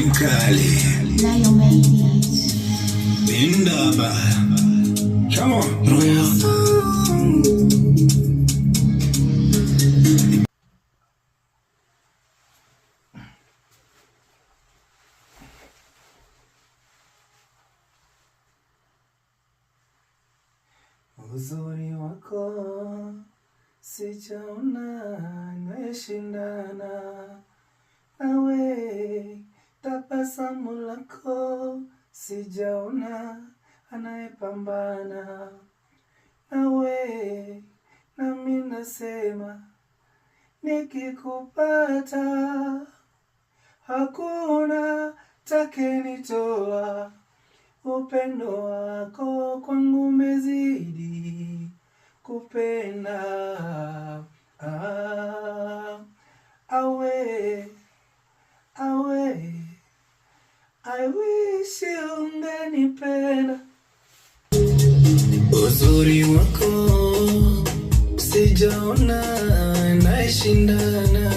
Mkali. Lion babies. Indaba. Come on, Royal. Uzuri wako sijaona anayeshindana nawe, tabasamu lako sijaona anayepambana nawe, nami nasema nikikupata hakuna takenitoa. Upendo wako kwangu umezidi kupenda. Awe I wish ungenipenda. Uzuri wako sijaona anayeshindana